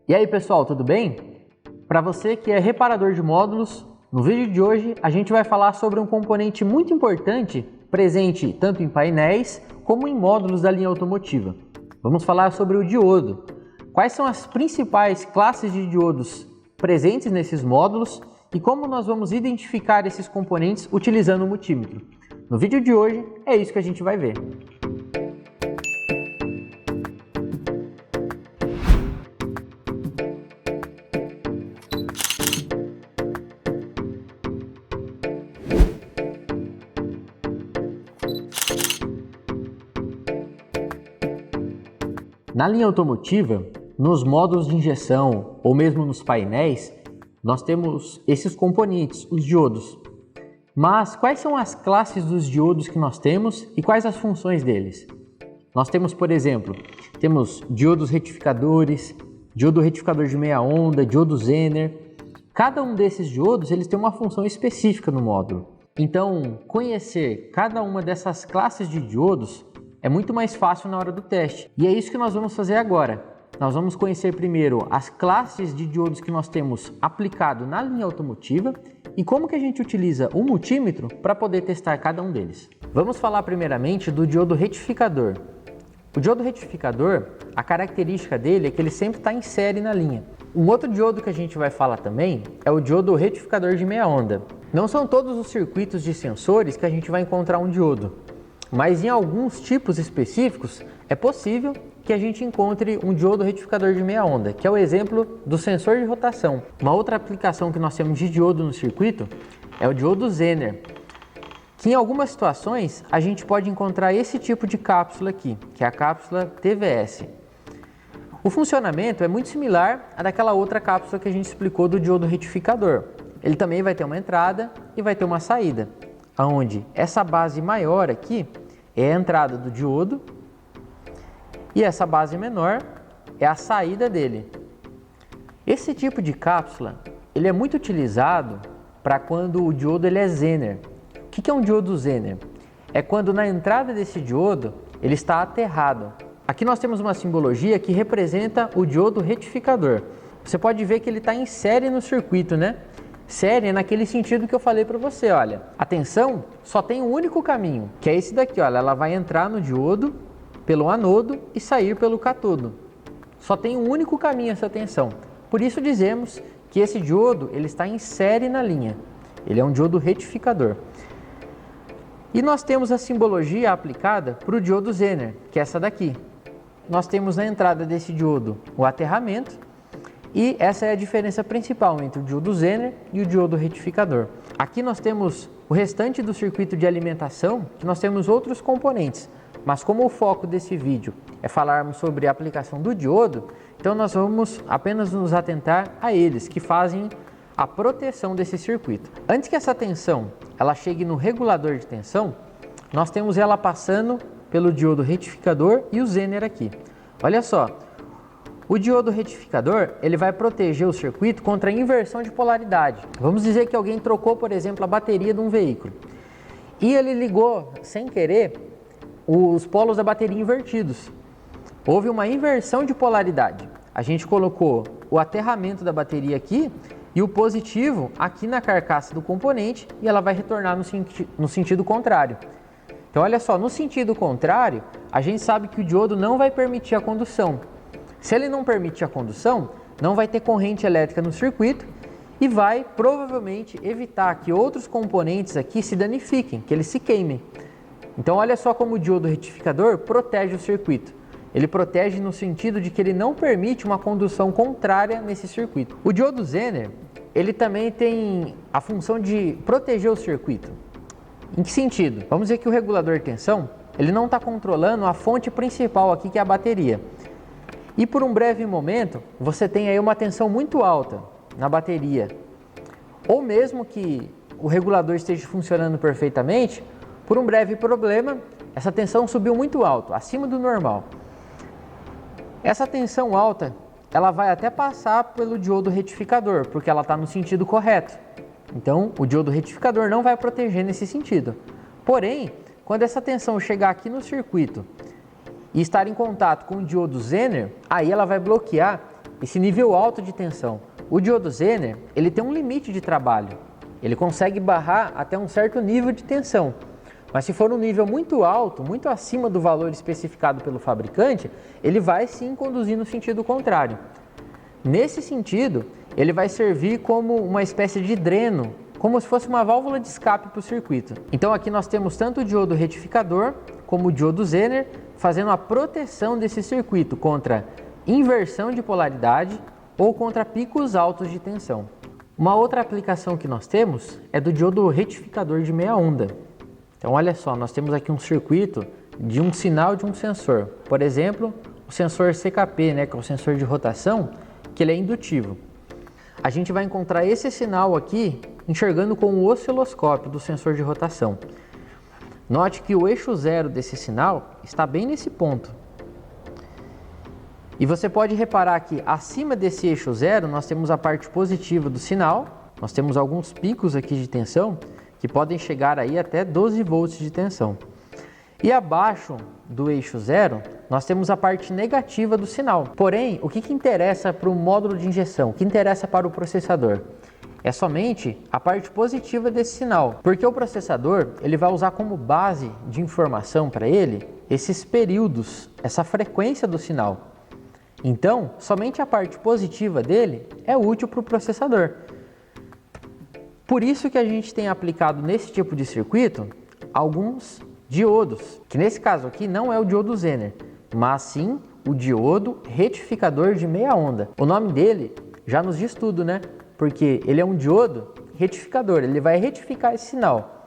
E aí pessoal, tudo bem? Para você que é reparador de módulos, no vídeo de hoje a gente vai falar sobre um componente muito importante presente tanto em painéis como em módulos da linha automotiva. Vamos falar sobre o diodo. Quais são as principais classes de diodos presentes nesses módulos e como nós vamos identificar esses componentes utilizando o multímetro. No vídeo de hoje é isso que a gente vai ver. Na linha automotiva, nos módulos de injeção ou mesmo nos painéis, nós temos esses componentes, os diodos. Mas quais são as classes dos diodos que nós temos e quais as funções deles? Nós temos, por exemplo, diodos retificadores, diodo retificador de meia onda, diodo Zener. Cada um desses diodos eles tem uma função específica no módulo. Então, conhecer cada uma dessas classes de diodos é muito mais fácil na hora do teste. E é isso que nós vamos fazer agora. Nós vamos conhecer primeiro as classes de diodos que nós temos aplicado na linha automotiva e como que a gente utiliza o multímetro para poder testar cada um deles. Vamos falar primeiramente do diodo retificador. O diodo retificador, a característica dele é que ele sempre está em série na linha. Um outro diodo que a gente vai falar também é o diodo retificador de meia onda. Não são todos os circuitos de sensores que a gente vai encontrar um diodo, mas em alguns tipos específicos é possível que a gente encontre um diodo retificador de meia onda, que é o exemplo do sensor de rotação. Uma outra aplicação que nós temos de diodo no circuito é o diodo Zener, que em algumas situações a gente pode encontrar esse tipo de cápsula aqui, que é a cápsula TVS. O funcionamento é muito similar à daquela outra cápsula que a gente explicou do diodo retificador. Ele também vai ter uma entrada e vai ter uma saída, onde essa base maior aqui é a entrada do diodo e essa base menor é a saída dele. Esse tipo de cápsula ele é muito utilizado para quando o diodo ele é Zener. O que é um diodo Zener? É quando na entrada desse diodo ele está aterrado. Aqui nós temos uma simbologia que representa o diodo retificador. Você pode ver que ele está em série no circuito, né? Série é naquele sentido que eu falei para você, olha, a tensão só tem um único caminho, que é esse daqui, olha, ela vai entrar no diodo pelo anodo e sair pelo catodo. Só tem um único caminho essa tensão. Por isso dizemos que esse diodo ele está em série na linha. Ele é um diodo retificador. E nós temos a simbologia aplicada para o diodo Zener, que é essa daqui. Nós temos na entrada desse diodo o aterramento. E essa é a diferença principal entre o diodo Zener e o diodo retificador. Aqui nós temos o restante do circuito de alimentação, que nós temos outros componentes. Mas como o foco desse vídeo é falarmos sobre a aplicação do diodo, então nós vamos apenas nos atentar a eles, que fazem a proteção desse circuito. Antes que essa tensão ela chegue no regulador de tensão, nós temos ela passando pelo diodo retificador e o Zener aqui. Olha só. O diodo retificador ele vai proteger o circuito contra a inversão de polaridade. Vamos dizer que alguém trocou, por exemplo, a bateria de um veículo e ele ligou, sem querer, os polos da bateria invertidos. Houve uma inversão de polaridade. A gente colocou o aterramento da bateria aqui e o positivo aqui na carcaça do componente e ela vai retornar no sentido contrário. Então, olha só, no sentido contrário, a gente sabe que o diodo não vai permitir a condução. Se ele não permite a condução, não vai ter corrente elétrica no circuito e vai provavelmente evitar que outros componentes aqui se danifiquem, que eles se queimem. Então olha só como o diodo retificador protege o circuito. Ele protege no sentido de que ele não permite uma condução contrária nesse circuito. O diodo Zener, ele também tem a função de proteger o circuito. Em que sentido? Vamos dizer que o regulador de tensão, ele não está controlando a fonte principal aqui, que é a bateria. E por um breve momento, você tem aí uma tensão muito alta na bateria. Ou mesmo que o regulador esteja funcionando perfeitamente, por um breve problema, essa tensão subiu muito alto, acima do normal. Essa tensão alta, ela vai até passar pelo diodo retificador, porque ela está no sentido correto. Então, o diodo retificador não vai proteger nesse sentido. Porém, quando essa tensão chegar aqui no circuito e estar em contato com o diodo Zener, aí ela vai bloquear esse nível alto de tensão. O diodo Zener, ele tem um limite de trabalho. Ele consegue barrar até um certo nível de tensão. Mas se for um nível muito alto, muito acima do valor especificado pelo fabricante, ele vai sim conduzir no sentido contrário. Nesse sentido, ele vai servir como uma espécie de dreno, como se fosse uma válvula de escape para o circuito. Então aqui nós temos tanto o diodo retificador como o diodo Zener fazendo a proteção desse circuito contra inversão de polaridade ou contra picos altos de tensão. Uma outra aplicação que nós temos é do diodo retificador de meia onda. Então olha só, nós temos aqui um circuito de um sinal de um sensor. Por exemplo, o sensor CKP, que é o sensor de rotação, que ele é indutivo. A gente vai encontrar esse sinal aqui enxergando com o osciloscópio do sensor de rotação. Note que o eixo zero desse sinal está bem nesse ponto. E você pode reparar que acima desse eixo zero nós temos a parte positiva do sinal, nós temos alguns picos aqui de tensão que podem chegar aí até 12 volts de tensão. E abaixo do eixo zero nós temos a parte negativa do sinal. Porém, o que interessa para o módulo de injeção, o que interessa para o processador? É somente a parte positiva desse sinal, porque o processador ele vai usar como base de informação para ele esses períodos, essa frequência do sinal. Então, somente a parte positiva dele é útil para o processador. Por isso que a gente tem aplicado nesse tipo de circuito alguns diodos, que nesse caso aqui não é o diodo Zener, mas sim o diodo retificador de meia onda. O nome dele já nos diz tudo, né? Porque ele é um diodo retificador, ele vai retificar esse sinal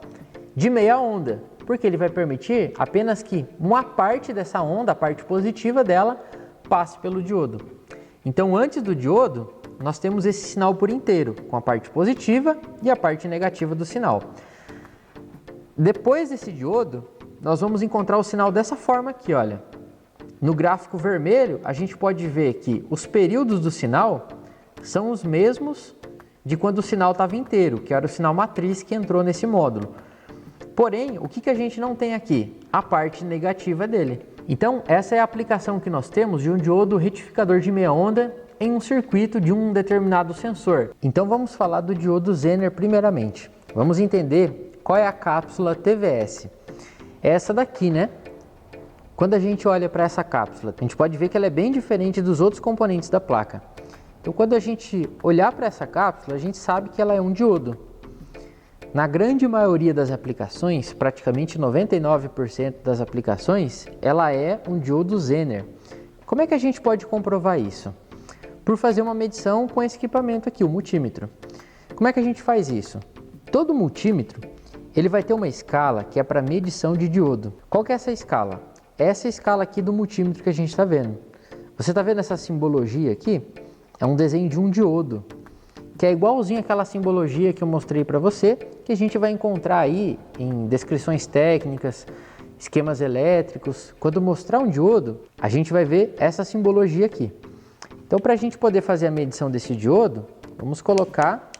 de meia onda, porque ele vai permitir apenas que uma parte dessa onda, a parte positiva dela, passe pelo diodo. Então, antes do diodo, nós temos esse sinal por inteiro, com a parte positiva e a parte negativa do sinal. Depois desse diodo, nós vamos encontrar o sinal dessa forma aqui, olha. No gráfico vermelho, a gente pode ver que os períodos do sinal são os mesmos de quando o sinal estava inteiro, que era o sinal matriz que entrou nesse módulo. Porém, o que a gente não tem aqui? A parte negativa dele. Então, essa é a aplicação que nós temos de um diodo retificador de meia onda em um circuito de um determinado sensor. Então, vamos falar do diodo Zener primeiramente. Vamos entender qual é a cápsula TVS. É essa daqui, né? Quando a gente olha para essa cápsula, a gente pode ver que ela é bem diferente dos outros componentes da placa. Então, quando a gente olhar para essa cápsula, a gente sabe que ela é um diodo. Na grande maioria das aplicações, praticamente 99% das aplicações, ela é um diodo Zener. Como é que a gente pode comprovar isso? Por fazer uma medição com esse equipamento aqui, o multímetro. Como é que a gente faz isso? Todo multímetro, ele vai ter uma escala que é para medição de diodo. Qual que é essa escala? Essa escala aqui do multímetro que a gente está vendo. Você está vendo essa simbologia aqui? É um desenho de um diodo, que é igualzinho àquela simbologia que eu mostrei para você, que a gente vai encontrar aí em descrições técnicas, esquemas elétricos. Quando mostrar um diodo, a gente vai ver essa simbologia aqui. Então, para a gente poder fazer a medição desse diodo, vamos colocar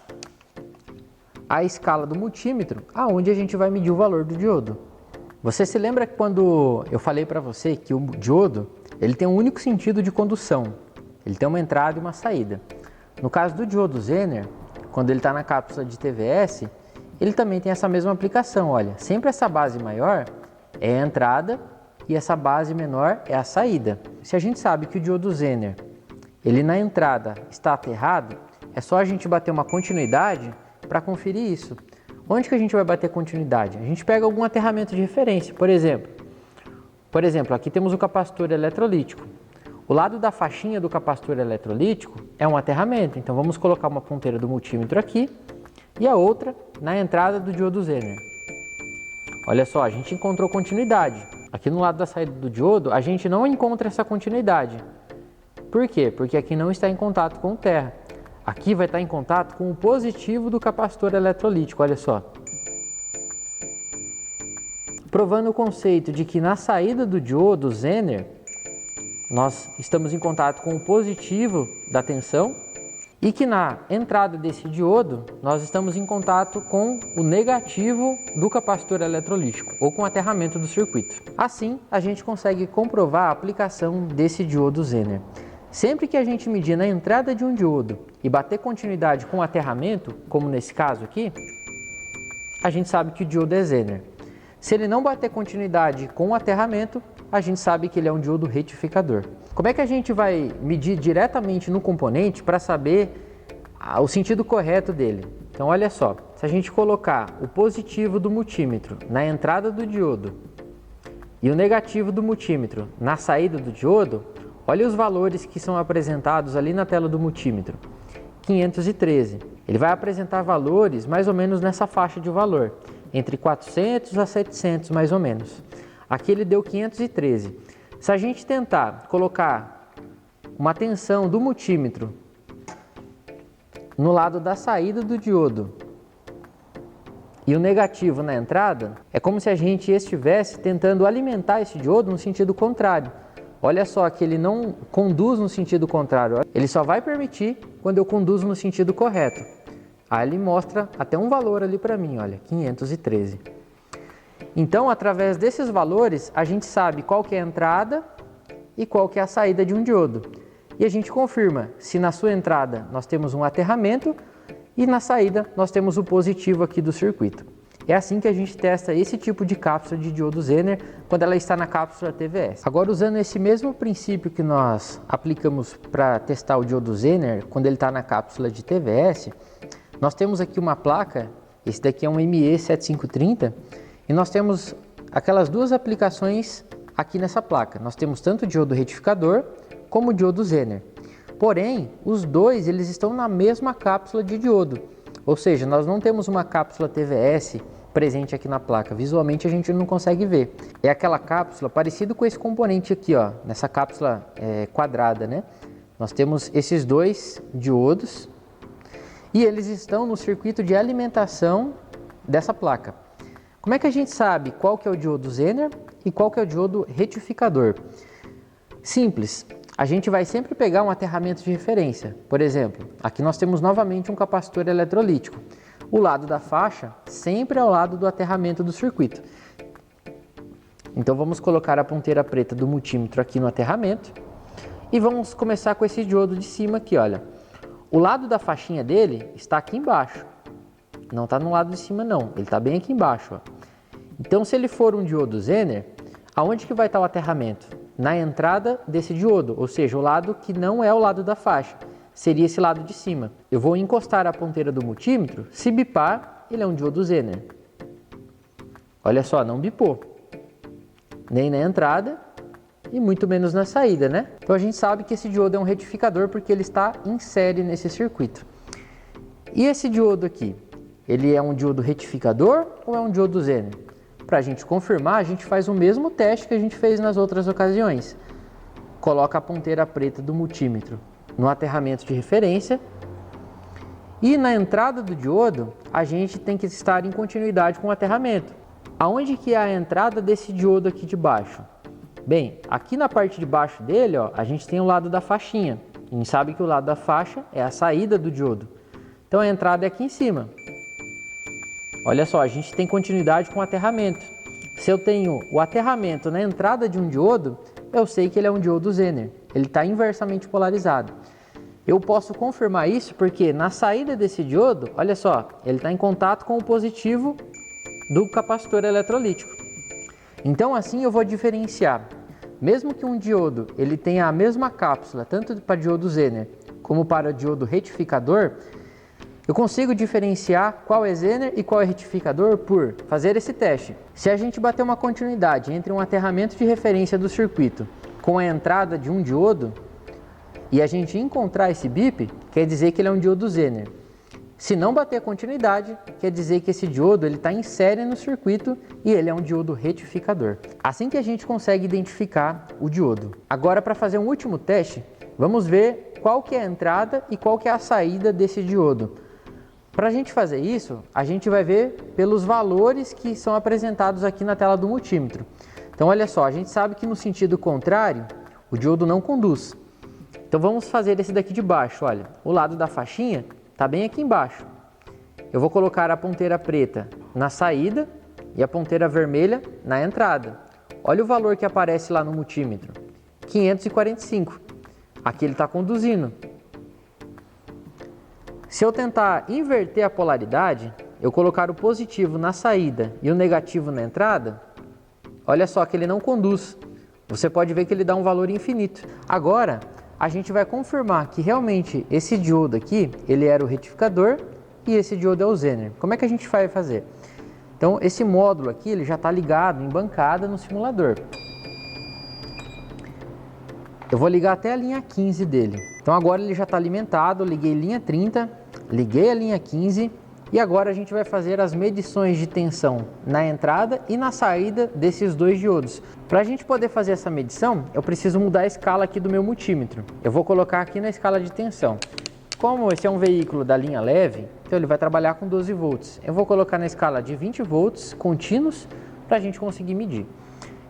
a escala do multímetro, aonde a gente vai medir o valor do diodo. Você se lembra que quando eu falei para você que o diodo ele tem um único sentido de condução, ele tem uma entrada e uma saída. No caso do diodo Zener, quando ele está na cápsula de TVS, ele também tem essa mesma aplicação. Olha, sempre essa base maior é a entrada e essa base menor é a saída. Se a gente sabe que o diodo Zener, ele na entrada está aterrado, é só a gente bater uma continuidade para conferir isso. Onde que a gente vai bater continuidade? A gente pega algum aterramento de referência, por exemplo, aqui temos o capacitor eletrolítico. O lado da faixinha do capacitor eletrolítico é um aterramento, então vamos colocar uma ponteira do multímetro aqui e a outra na entrada do diodo Zener. Olha só, a gente encontrou continuidade. Aqui no lado da saída do diodo, a gente não encontra essa continuidade. Por quê? Porque aqui não está em contato com o terra. Aqui vai estar em contato com o positivo do capacitor eletrolítico, olha só. Provando o conceito de que na saída do diodo Zener, nós estamos em contato com o positivo da tensão e que na entrada desse diodo, nós estamos em contato com o negativo do capacitor eletrolítico ou com o aterramento do circuito. Assim, a gente consegue comprovar a aplicação desse diodo Zener. Sempre que a gente medir na entrada de um diodo e bater continuidade com o aterramento, como nesse caso aqui, a gente sabe que o diodo é Zener. Se ele não bater continuidade com o aterramento, a gente sabe que ele é um diodo retificador. Como é que a gente vai medir diretamente no componente para saber o sentido correto dele? Então olha só, se a gente colocar o positivo do multímetro na entrada do diodo e o negativo do multímetro na saída do diodo, olha os valores que são apresentados ali na tela do multímetro. 513. Ele vai apresentar valores mais ou menos nessa faixa de valor, entre 400 a 700 mais ou menos. Aqui ele deu 513. Se a gente tentar colocar uma tensão do multímetro no lado da saída do diodo e o negativo na entrada, é como se a gente estivesse tentando alimentar esse diodo no sentido contrário. Olha só que ele não conduz no sentido contrário, ele só vai permitir quando eu conduzo no sentido correto. Aí ele mostra até um valor ali para mim, olha, 513. Então, através desses valores, a gente sabe qual que é a entrada e qual que é a saída de um diodo. E a gente confirma se na sua entrada nós temos um aterramento e na saída nós temos o positivo aqui do circuito. É assim que a gente testa esse tipo de cápsula de diodo Zener quando ela está na cápsula TVS. Agora, usando esse mesmo princípio que nós aplicamos para testar o diodo Zener quando ele está na cápsula de TVS, nós temos aqui uma placa, esse daqui é um ME7530, e nós temos aquelas duas aplicações aqui nessa placa. Nós temos tanto o diodo retificador como o diodo Zener. Porém, os dois eles estão na mesma cápsula de diodo, ou seja, nós não temos uma cápsula TVS presente aqui na placa. Visualmente a gente não consegue ver. É aquela cápsula parecido com esse componente aqui, ó, nessa cápsula quadrada, né? Nós temos esses dois diodos e eles estão no circuito de alimentação dessa placa. Como é que a gente sabe qual que é o diodo Zener e qual que é o diodo retificador? Simples, a gente vai sempre pegar um aterramento de referência. Por exemplo, aqui nós temos novamente um capacitor eletrolítico. O lado da faixa sempre é ao lado do aterramento do circuito. Então vamos colocar a ponteira preta do multímetro aqui no aterramento e vamos começar com esse diodo de cima aqui, olha. O lado da faixinha dele está aqui embaixo, não está no lado de cima não, ele está bem aqui embaixo. Ó. Então se ele for um diodo Zener, aonde que vai estar o aterramento? Na entrada desse diodo, ou seja, o lado que não é o lado da faixa, seria esse lado de cima. Eu vou encostar a ponteira do multímetro, se bipar, ele é um diodo Zener. Olha só, não bipou, nem na entrada e muito menos na saída, né? Então a gente sabe que esse diodo é um retificador porque ele está em série nesse circuito. E esse diodo aqui, ele é um diodo retificador ou é um diodo Zener? Para a gente confirmar, a gente faz o mesmo teste que a gente fez nas outras ocasiões. Coloca a ponteira preta do multímetro no aterramento de referência e na entrada do diodo a gente tem que estar em continuidade com o aterramento. Aonde que é a entrada desse diodo aqui de baixo? Bem, aqui na parte de baixo dele, ó, a gente tem o lado da faixinha. A gente sabe que o lado da faixa é a saída do diodo. Então a entrada é aqui em cima. Olha só, a gente tem continuidade com o aterramento. Se eu tenho o aterramento na entrada de um diodo, eu sei que ele é um diodo Zener. Ele está inversamente polarizado. Eu posso confirmar isso porque na saída desse diodo, olha só, ele está em contato com o positivo do capacitor eletrolítico. Então assim eu vou diferenciar. Mesmo que um diodo ele tenha a mesma cápsula, tanto para diodo Zener como para diodo retificador, eu consigo diferenciar qual é Zener e qual é retificador por fazer esse teste. Se a gente bater uma continuidade entre um aterramento de referência do circuito com a entrada de um diodo e a gente encontrar esse bip, quer dizer que ele é um diodo Zener. Se não bater continuidade, quer dizer que esse diodo está em série no circuito e ele é um diodo retificador. Assim que a gente consegue identificar o diodo. Agora, para fazer um último teste, vamos ver qual que é a entrada e qual que é a saída desse diodo. Para a gente fazer isso, a gente vai ver pelos valores que são apresentados aqui na tela do multímetro. Então, olha só, a gente sabe que no sentido contrário, o diodo não conduz. Então, vamos fazer esse daqui de baixo, olha. O lado da faixinha está bem aqui embaixo. Eu vou colocar a ponteira preta na saída e a ponteira vermelha na entrada. Olha o valor que aparece lá no multímetro, 545. Aqui ele está conduzindo. Se eu tentar inverter a polaridade, eu colocar o positivo na saída e o negativo na entrada, olha só que ele não conduz. Você pode ver que ele dá um valor infinito. Agora, a gente vai confirmar que realmente esse diodo aqui, ele era o retificador e esse diodo é o Zener. Como é que a gente vai fazer? Então, esse módulo aqui, ele já está ligado em bancada no simulador. Eu vou ligar até a linha 15 dele. Então agora ele já está alimentado, eu liguei linha 30, liguei a linha 15 e agora a gente vai fazer as medições de tensão na entrada e na saída desses dois diodos. Para a gente poder fazer essa medição, eu preciso mudar a escala aqui do meu multímetro. Eu vou colocar aqui na escala de tensão. Como esse é um veículo da linha leve, então ele vai trabalhar com 12 volts. Eu vou colocar na escala de 20 volts contínuos para a gente conseguir medir.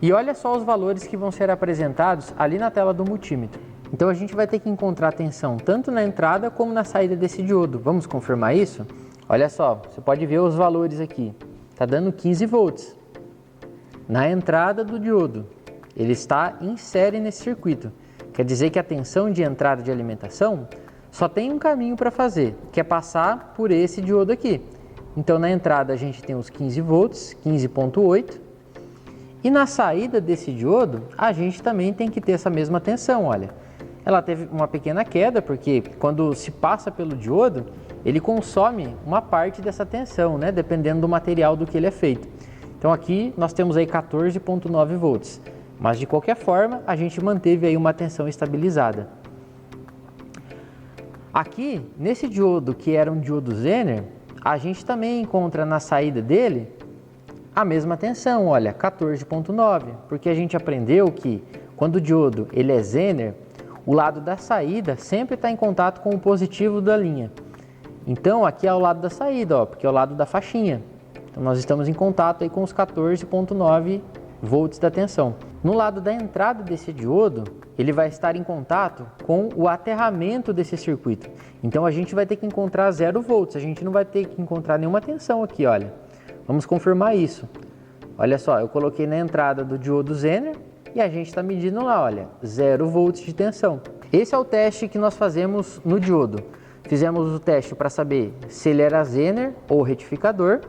E olha só os valores que vão ser apresentados ali na tela do multímetro. Então a gente vai ter que encontrar tensão tanto na entrada como na saída desse diodo. Vamos confirmar isso? Olha só, você pode ver os valores aqui. Está dando 15 volts. Na entrada do diodo, ele está em série nesse circuito. Quer dizer que a tensão de entrada de alimentação só tem um caminho para fazer, que é passar por esse diodo aqui. Então na entrada a gente tem os 15 volts, 15,8. E na saída desse diodo, a gente também tem que ter essa mesma tensão, olha. Ela teve uma pequena queda, porque quando se passa pelo diodo, ele consome uma parte dessa tensão, né? Dependendo do material do que ele é feito. Então aqui nós temos aí 14,9 volts. Mas de qualquer forma, a gente manteve aí uma tensão estabilizada. Aqui, nesse diodo que era um diodo Zener, a gente também encontra na saída dele a mesma tensão, olha, 14,9, porque a gente aprendeu que quando o diodo ele é Zener, o lado da saída sempre está em contato com o positivo da linha. Então aqui é o lado da saída, ó, porque é o lado da faixinha. Então nós estamos em contato aí com os 14,9 volts da tensão. No lado da entrada desse diodo, ele vai estar em contato com o aterramento desse circuito. Então a gente vai ter que encontrar 0 volts, a gente não vai ter que encontrar nenhuma tensão aqui, olha. Vamos confirmar isso. Olha só, eu coloquei na entrada do diodo Zener e a gente está medindo lá, olha, 0 volts de tensão. Esse é o teste que nós fazemos no diodo. Fizemos o teste para saber se ele era Zener ou retificador.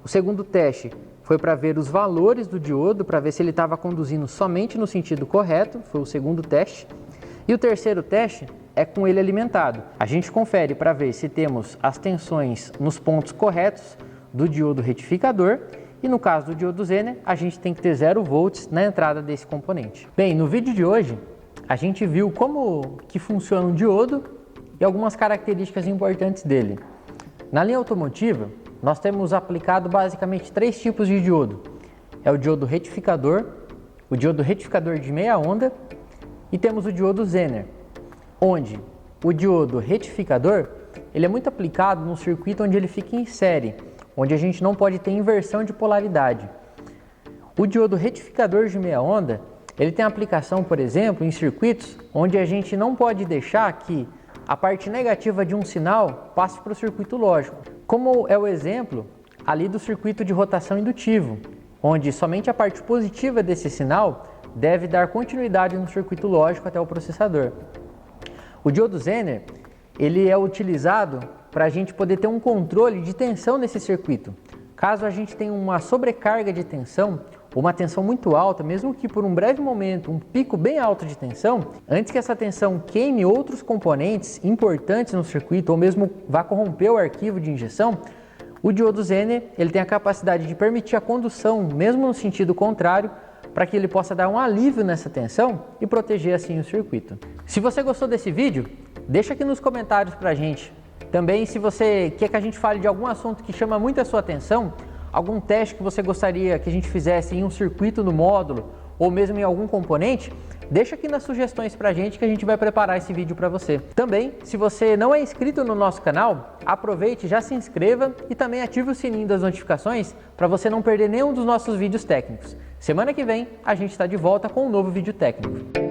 O segundo teste foi para ver os valores do diodo, para ver se ele estava conduzindo somente no sentido correto, foi o segundo teste. E o terceiro teste é com ele alimentado. A gente confere para ver se temos as tensões nos pontos corretos do diodo retificador e no caso do diodo Zener, a gente tem que ter 0 volts na entrada desse componente. Bem, no vídeo de hoje, a gente viu como que funciona um diodo e algumas características importantes dele. Na linha automotiva, nós temos aplicado basicamente 3 tipos de diodo. É o diodo retificador, o diodo retificador de meia onda e temos o diodo Zener, onde o diodo retificador ele é muito aplicado num circuito onde ele fica em série, onde a gente não pode ter inversão de polaridade. O diodo retificador de meia onda, ele tem aplicação, por exemplo, em circuitos onde a gente não pode deixar que a parte negativa de um sinal passe para o circuito lógico. Como é o exemplo ali do circuito de rotação indutivo, onde somente a parte positiva desse sinal deve dar continuidade no circuito lógico até o processador. O diodo Zener, ele é utilizado para a gente poder ter um controle de tensão nesse circuito. Caso a gente tenha uma sobrecarga de tensão, ou uma tensão muito alta, mesmo que por um breve momento, um pico bem alto de tensão, antes que essa tensão queime outros componentes importantes no circuito, ou mesmo vá corromper o arquivo de injeção, o diodo Zener ele tem a capacidade de permitir a condução, mesmo no sentido contrário, para que ele possa dar um alívio nessa tensão e proteger assim o circuito. Se você gostou desse vídeo, deixa aqui nos comentários para a gente. Também, se você quer que a gente fale de algum assunto que chama muito a sua atenção, algum teste que você gostaria que a gente fizesse em um circuito no módulo ou mesmo em algum componente, deixa aqui nas sugestões pra gente que a gente vai preparar esse vídeo para você. Também, se você não é inscrito no nosso canal, aproveite, já se inscreva e também ative o sininho das notificações para você não perder nenhum dos nossos vídeos técnicos. Semana que vem a gente está de volta com um novo vídeo técnico.